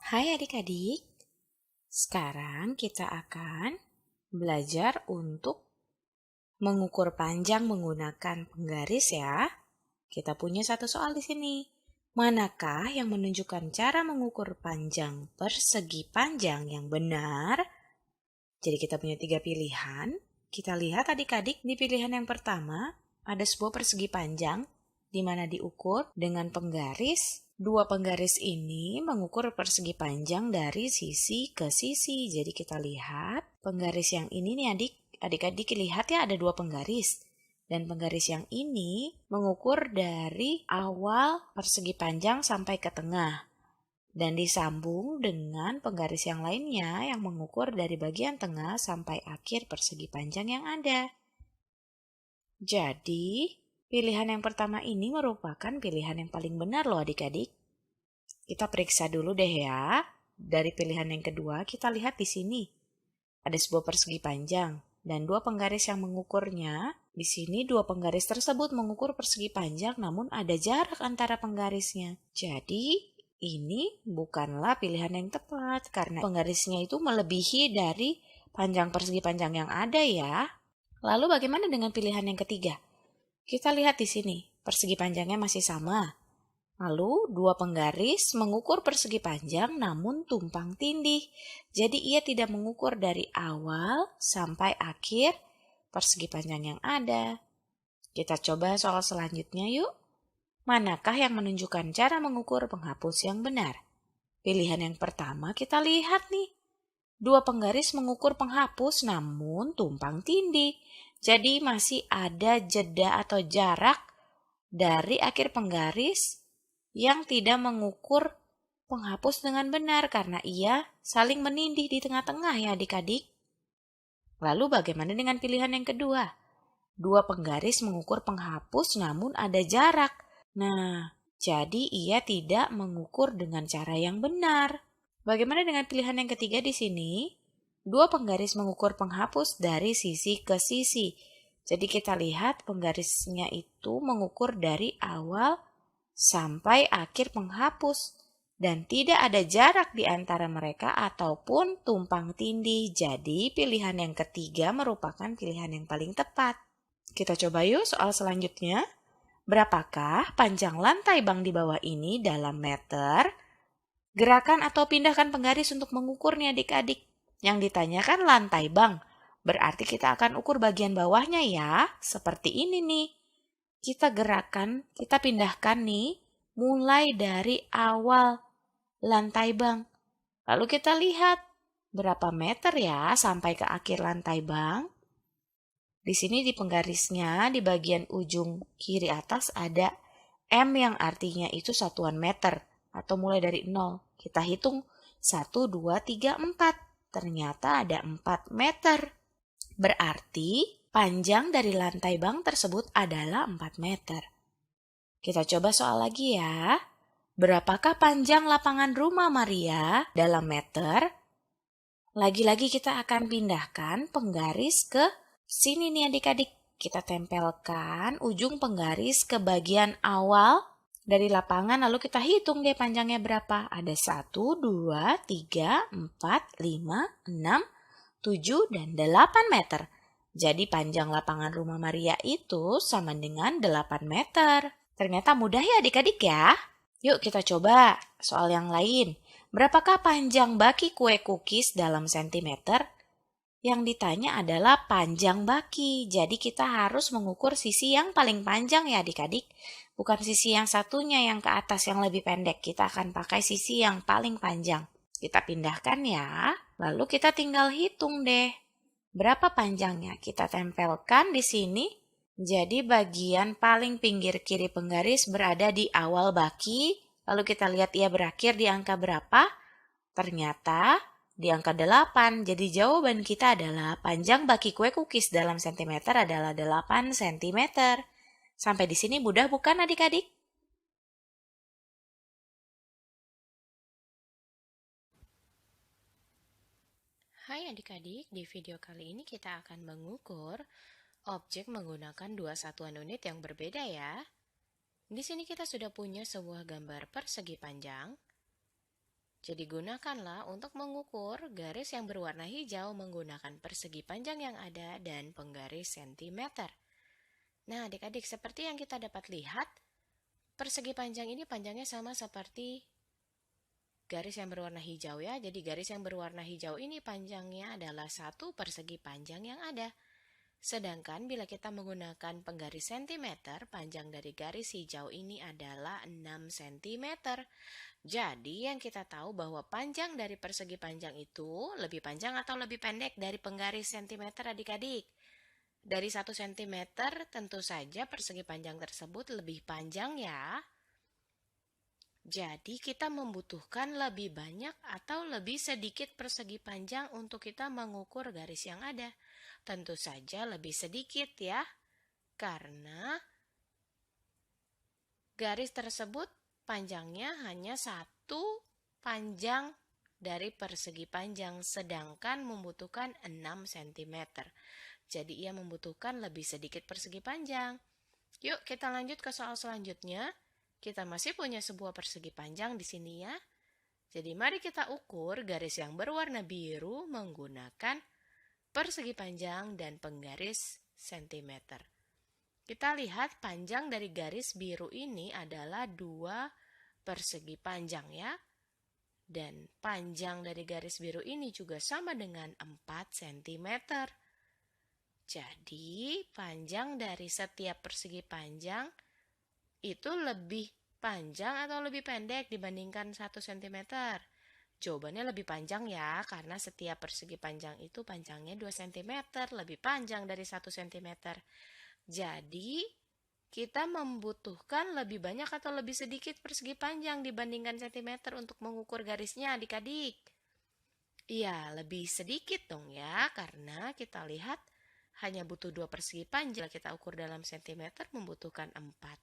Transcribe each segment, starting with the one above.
Hai adik-adik, sekarang kita akan belajar untuk mengukur panjang menggunakan penggaris ya. Kita punya satu soal di sini. Manakah yang menunjukkan cara mengukur panjang persegi panjang yang benar? Jadi kita punya 3 pilihan. Kita lihat adik-adik di pilihan yang pertama, ada sebuah persegi panjang di mana diukur dengan penggaris. Dua penggaris ini mengukur persegi panjang dari sisi ke sisi. Jadi kita lihat penggaris yang ini nih adik-adik lihat ya ada dua penggaris. Dan penggaris yang ini mengukur dari awal persegi panjang sampai ke tengah. Dan disambung dengan penggaris yang lainnya yang mengukur dari bagian tengah sampai akhir persegi panjang yang ada. Jadi, pilihan yang pertama ini merupakan pilihan yang paling benar loh adik-adik. Kita periksa dulu deh ya. Dari pilihan yang kedua, kita lihat di sini. Ada sebuah persegi panjang dan dua penggaris yang mengukurnya. Di sini dua penggaris tersebut mengukur persegi panjang namun ada jarak antara penggarisnya. Jadi, ini bukanlah pilihan yang tepat karena penggarisnya itu melebihi dari panjang persegi panjang yang ada ya. Lalu bagaimana dengan pilihan yang ketiga? Kita lihat di sini, persegi panjangnya masih sama. Lalu, dua penggaris mengukur persegi panjang namun tumpang tindih. Jadi, ia tidak mengukur dari awal sampai akhir persegi panjang yang ada. Kita coba soal selanjutnya yuk. Manakah yang menunjukkan cara mengukur penghapus yang benar? Pilihan yang pertama kita lihat nih. Dua penggaris mengukur penghapus namun tumpang tindih. Jadi masih ada jeda atau jarak dari akhir penggaris yang tidak mengukur penghapus dengan benar karena ia saling menindih di tengah-tengah ya adik-adik. Lalu bagaimana dengan pilihan yang kedua? Dua penggaris mengukur penghapus namun ada jarak. Nah, jadi ia tidak mengukur dengan cara yang benar. Bagaimana dengan pilihan yang ketiga di sini? Dua penggaris mengukur penghapus dari sisi ke sisi. Jadi kita lihat penggarisnya itu mengukur dari awal sampai akhir penghapus. Dan tidak ada jarak di antara mereka ataupun tumpang tindih. Jadi pilihan yang ketiga merupakan pilihan yang paling tepat. Kita coba yuk soal selanjutnya. Berapakah panjang lantai bank di bawah ini dalam meter? Gerakan atau pindahkan penggaris untuk mengukurnya adik-adik. Yang ditanyakan lantai bank. Berarti kita akan ukur bagian bawahnya ya. Seperti ini nih. Kita gerakan, kita pindahkan nih. Mulai dari awal lantai bank. Lalu kita lihat berapa meter ya sampai ke akhir lantai bank. Di sini di penggarisnya di bagian ujung kiri atas ada M yang artinya itu satuan meter atau mulai dari 0. Kita hitung 1, 2, 3, 4. Ternyata ada 4 meter. Berarti panjang dari lantai bank tersebut adalah 4 meter. Kita coba soal lagi ya. Berapakah panjang lapangan rumah Maria dalam meter? Lagi-lagi kita akan pindahkan penggaris ke sini nih adik-adik. Kita tempelkan ujung penggaris ke bagian awal dari lapangan lalu kita hitung deh panjangnya berapa. Ada 1, 2, 3, 4, 5, 6, 7, dan 8 meter. Jadi panjang lapangan rumah Maria itu sama dengan 8 meter. Ternyata mudah ya adik-adik ya. Yuk kita coba soal yang lain. Berapakah panjang baki kue cookies dalam sentimeter? Yang ditanya adalah panjang baki. Jadi kita harus mengukur sisi yang paling panjang ya adik-adik. Bukan sisi yang satunya yang ke atas yang lebih pendek. Kita akan pakai sisi yang paling panjang. Kita pindahkan ya. Lalu kita tinggal hitung deh. Berapa panjangnya? Kita tempelkan di sini. Jadi bagian paling pinggir kiri penggaris berada di awal baki. Lalu kita lihat ia berakhir di angka berapa? Ternyata di angka 8. Jadi jawaban kita adalah panjang baki kue cookies dalam sentimeter adalah 8 cm. Sampai di sini mudah bukan adik-adik? Hai adik-adik, di video kali ini kita akan mengukur objek menggunakan dua satuan unit yang berbeda ya. Di sini kita sudah punya sebuah gambar persegi panjang. Jadi gunakanlah untuk mengukur garis yang berwarna hijau menggunakan persegi panjang yang ada dan penggaris sentimeter. Nah, adik-adik, seperti yang kita dapat lihat, persegi panjang ini panjangnya sama seperti garis yang berwarna hijau ya. Jadi garis yang berwarna hijau ini panjangnya adalah 1 persegi panjang yang ada. Sedangkan bila kita menggunakan penggaris sentimeter, panjang dari garis hijau ini adalah 6 cm. Jadi yang kita tahu bahwa panjang dari persegi panjang itu lebih panjang atau lebih pendek dari penggaris sentimeter adik-adik. Dari 1 cm tentu saja persegi panjang tersebut lebih panjang ya. Jadi kita membutuhkan lebih banyak atau lebih sedikit persegi panjang untuk kita mengukur garis yang ada. Tentu saja lebih sedikit ya, karena garis tersebut panjangnya hanya 1 panjang dari persegi panjang, sedangkan membutuhkan 6 cm. Jadi ia membutuhkan lebih sedikit persegi panjang. Yuk kita lanjut ke soal selanjutnya. Kita masih punya sebuah persegi panjang di sini ya. Jadi mari kita ukur garis yang berwarna biru menggunakan persegi panjang dan penggaris sentimeter. Kita lihat panjang dari garis biru ini adalah 2 persegi panjang ya. Dan panjang dari garis biru ini juga sama dengan 4 cm. Jadi panjang dari setiap persegi panjang itu lebih panjang atau lebih pendek dibandingkan 1 cm? Jawabannya lebih panjang ya, karena setiap persegi panjang itu panjangnya 2 cm, lebih panjang dari 1 cm. Jadi, kita membutuhkan lebih banyak atau lebih sedikit persegi panjang dibandingkan cm untuk mengukur garisnya adik-adik. Iya, lebih sedikit dong ya, karena kita lihat hanya butuh 2 persegi panjang. Kita ukur dalam sentimeter membutuhkan 4.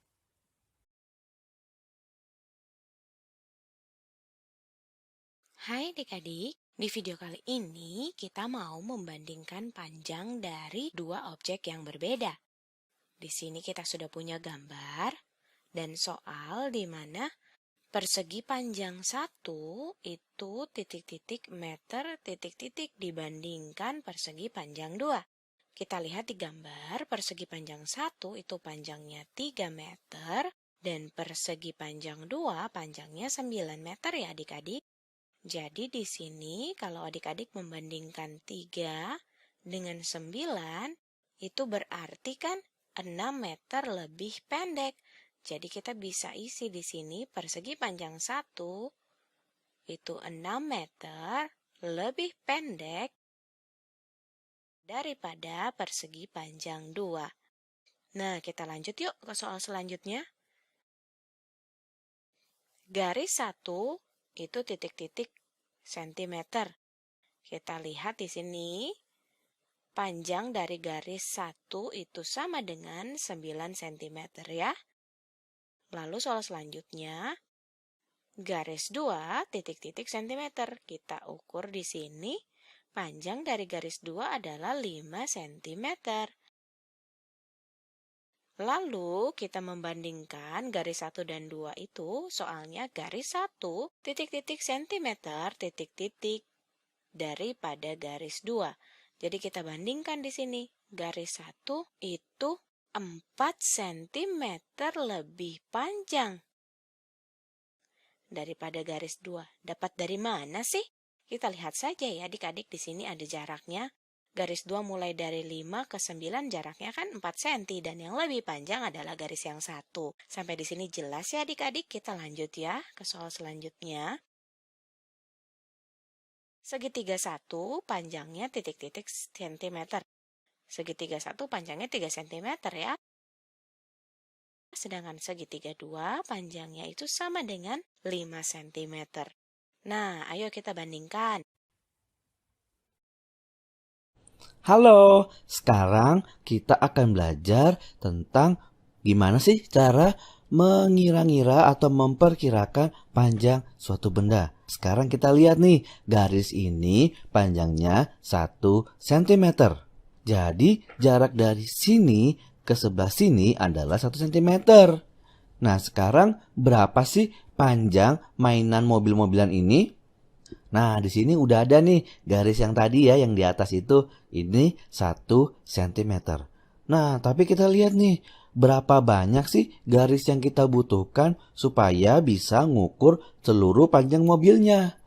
Hai adik-adik, di video kali ini kita mau membandingkan panjang dari 2 objek yang berbeda. Di sini kita sudah punya gambar dan soal di mana persegi panjang 1 itu titik-titik meter titik-titik dibandingkan persegi panjang 2. Kita lihat di gambar persegi panjang 1 itu panjangnya 3 meter dan persegi panjang 2 panjangnya 9 meter ya adik-adik. Jadi di sini kalau adik-adik membandingkan 3 dengan 9, itu berarti kan 6 meter lebih pendek. Jadi kita bisa isi di sini persegi panjang 1 itu 6 meter lebih pendek daripada persegi panjang 2. Nah, kita lanjut yuk ke soal selanjutnya. Garis 1 itu titik-titik sentimeter. Kita lihat di sini panjang dari garis 1 itu sama dengan 9 cm ya. Lalu soal selanjutnya garis 2 titik-titik sentimeter. Kita ukur di sini panjang dari garis 2 adalah 5 cm. Lalu kita membandingkan garis 1 dan 2 itu soalnya garis 1 titik-titik sentimeter titik-titik daripada garis 2. Jadi kita bandingkan di sini. Garis 1 itu 4 cm lebih panjang daripada garis 2. Dapat dari mana sih? Kita lihat saja ya adik-adik, di sini ada jaraknya. Garis 2 mulai dari 5 ke 9 jaraknya kan 4 cm dan yang lebih panjang adalah garis yang 1. Sampai di sini jelas ya adik-adik, kita lanjut ya ke soal selanjutnya. Segitiga 1 panjangnya titik-titik sentimeter. Segitiga 1 panjangnya 3 cm ya. Sedangkan segitiga 2 panjangnya itu sama dengan 5 cm. Nah, ayo kita bandingkan. Halo, sekarang kita akan belajar tentang gimana sih cara mengira-ngira atau memperkirakan panjang suatu benda. Sekarang kita lihat nih, garis ini panjangnya 1 cm. Jadi jarak dari sini ke sebelah sini adalah 1 cm. Nah, sekarang berapa sih panjang mainan mobil-mobilan ini? Nah, di sini udah ada nih garis yang tadi ya, yang di atas itu, ini 1 cm. Nah, tapi kita lihat nih, berapa banyak sih garis yang kita butuhkan supaya bisa ngukur seluruh panjang mobilnya.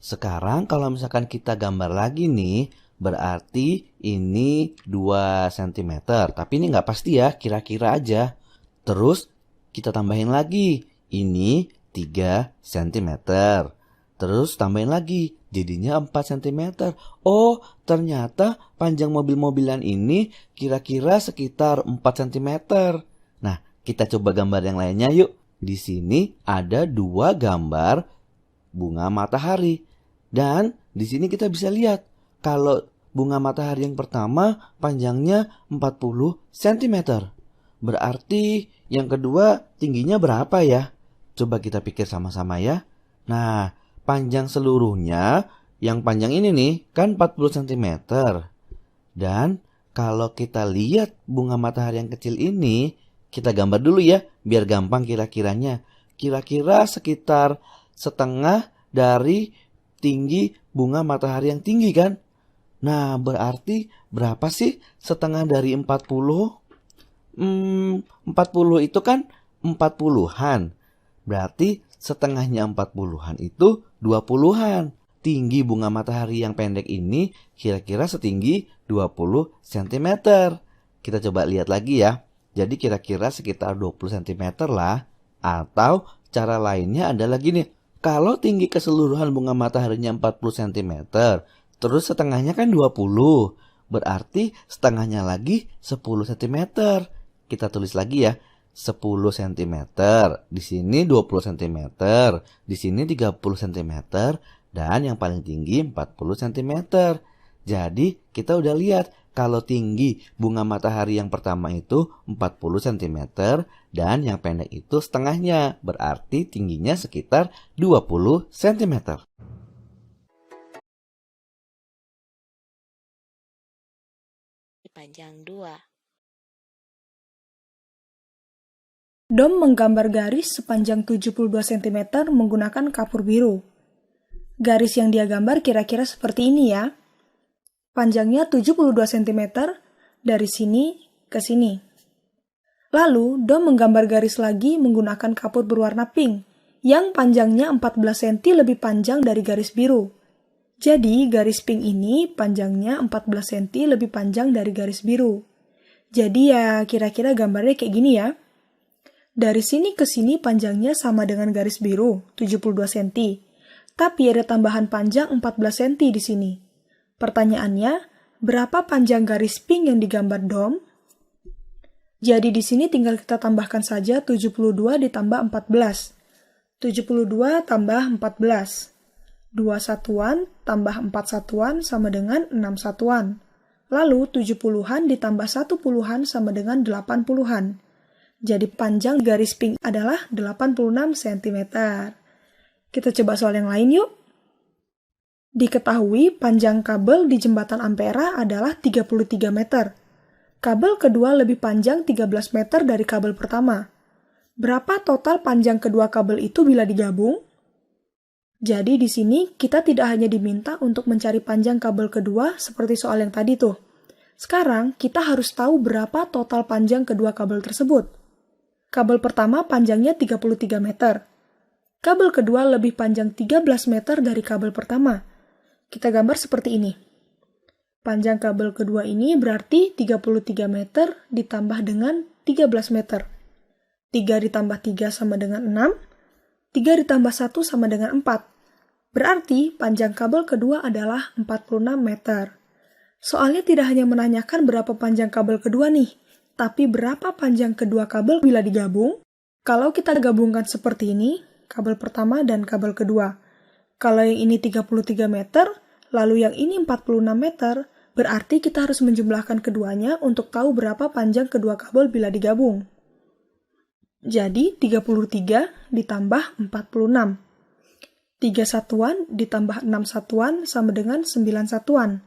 Sekarang kalau misalkan kita gambar lagi nih, berarti ini 2 cm. Tapi ini nggak pasti ya, kira-kira aja. Terus kita tambahin lagi, ini 3 cm. Terus tambahin lagi, jadinya 4 cm. Oh, ternyata panjang mobil-mobilan ini kira-kira sekitar 4 cm. Nah, kita coba gambar yang lainnya yuk. Di sini ada 2 gambar bunga matahari. Dan di sini kita bisa lihat, kalau bunga matahari yang pertama panjangnya 40 cm. Berarti yang kedua tingginya berapa ya? Coba kita pikir sama-sama ya. Nah, panjang seluruhnya, yang panjang ini nih, kan 40 cm. Dan kalau kita lihat bunga matahari yang kecil ini, kita gambar dulu ya, biar gampang kira-kiranya. Kira-kira sekitar setengah dari tinggi bunga matahari yang tinggi kan? Nah, berarti berapa sih setengah dari 40? 40 itu kan 40-an. Berarti setengahnya 40-an itu 20-an. Tinggi bunga matahari yang pendek ini kira-kira setinggi 20 cm. Kita coba lihat lagi ya. Jadi kira-kira sekitar 20 cm lah. Atau cara lainnya adalah gini. Kalau tinggi keseluruhan bunga mataharinya 40 cm, terus setengahnya kan 20. Berarti setengahnya lagi 10 cm. Kita tulis lagi ya. 10 cm, di sini 20 cm, di sini 30 cm, dan yang paling tinggi 40 cm. Jadi kita udah lihat kalau tinggi bunga matahari yang pertama itu 40 cm dan yang pendek itu setengahnya, berarti tingginya sekitar 20 cm. Panjang 2. Dom menggambar garis sepanjang 72 cm menggunakan kapur biru. Garis yang dia gambar kira-kira seperti ini ya. Panjangnya 72 cm dari sini ke sini. Lalu, Dom menggambar garis lagi menggunakan kapur berwarna pink yang panjangnya 14 cm lebih panjang dari garis biru. Jadi, garis pink ini panjangnya 14 cm lebih panjang dari garis biru. Jadi ya, kira-kira gambarnya kayak gini ya. Dari sini ke sini panjangnya sama dengan garis biru, 72 cm. Tapi ada tambahan panjang 14 cm di sini. Pertanyaannya, berapa panjang garis pink yang digambar Dom? Jadi di sini tinggal kita tambahkan saja 72 ditambah 14. 72 tambah 14. 2 satuan tambah 4 satuan sama dengan 6 satuan. Lalu 70-an ditambah 1 puluhan sama dengan 8 puluhan. Jadi panjang garis pink adalah 86 cm. Kita coba soal yang lain yuk. Diketahui panjang kabel di jembatan Ampera adalah 33 meter. Kabel kedua lebih panjang 13 meter dari kabel pertama. Berapa total panjang kedua kabel itu bila digabung? Jadi di sini kita tidak hanya diminta untuk mencari panjang kabel kedua seperti soal yang tadi tuh. Sekarang kita harus tahu berapa total panjang kedua kabel tersebut. Kabel pertama panjangnya 33 meter. Kabel kedua lebih panjang 13 meter dari kabel pertama. Kita gambar seperti ini. Panjang kabel kedua ini berarti 33 meter ditambah dengan 13 meter. 3 ditambah 3 sama dengan 6. 3 ditambah 1 sama dengan 4. Berarti panjang kabel kedua adalah 46 meter. Soalnya tidak hanya menanyakan berapa panjang kabel kedua nih, tapi berapa panjang kedua kabel bila digabung? Kalau kita gabungkan seperti ini, kabel pertama dan kabel kedua. Kalau yang ini 33 meter, lalu yang ini 46 meter, berarti kita harus menjumlahkan keduanya untuk tahu berapa panjang kedua kabel bila digabung. Jadi 33 ditambah 46. 3 satuan ditambah 6 satuan sama dengan 9 satuan.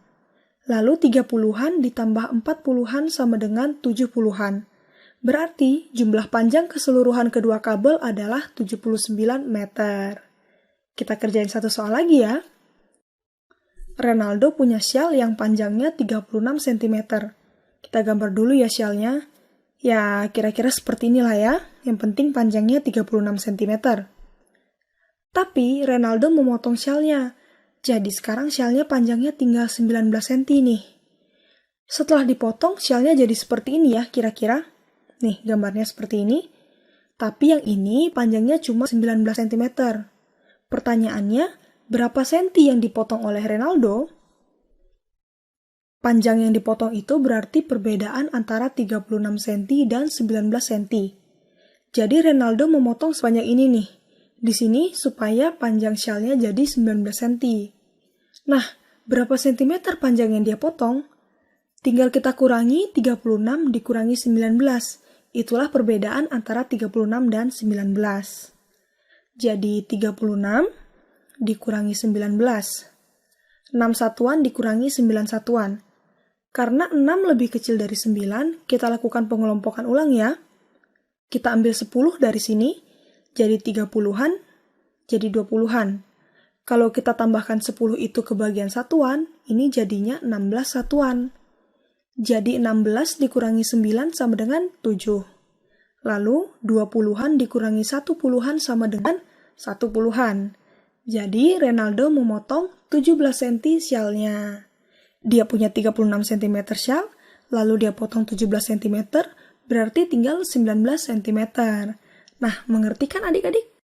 Lalu 30-an ditambah 40-an sama dengan 70-an. Berarti jumlah panjang keseluruhan kedua kabel adalah 79 meter. Kita kerjain satu soal lagi ya. Ronaldo punya syal yang panjangnya 36 cm. Kita gambar dulu ya syalnya. Ya, kira-kira seperti inilah ya. Yang penting panjangnya 36 cm. Tapi Ronaldo memotong syalnya. Jadi sekarang syalnya panjangnya tinggal 19 cm nih. Setelah dipotong, syalnya jadi seperti ini ya kira-kira. Nih, gambarnya seperti ini. Tapi yang ini panjangnya cuma 19 cm. Pertanyaannya, berapa senti yang dipotong oleh Ronaldo? Panjang yang dipotong itu berarti perbedaan antara 36 cm dan 19 cm. Jadi Ronaldo memotong sebanyak ini nih. Di sini supaya panjang syalnya jadi 19 cm. Nah, berapa sentimeter panjang yang dia potong? Tinggal kita kurangi 36 dikurangi 19. Itulah perbedaan antara 36 dan 19. Jadi 36 dikurangi 19. 6 satuan dikurangi 9 satuan. Karena 6 lebih kecil dari 9, kita lakukan pengelompokan ulang ya. Kita ambil 10 dari sini, jadi 30-an, jadi 20-an. Kalau kita tambahkan 10 itu ke bagian satuan, ini jadinya 16 satuan. Jadi 16 dikurangi 9 sama dengan 7. Lalu 20-an dikurangi 1 puluhan sama dengan 1 puluhan. Jadi Ronaldo memotong 17 cm syalnya. Dia punya 36 cm syal, lalu dia potong 17 cm, berarti tinggal 19 cm. Nah, mengerti kan adik-adik?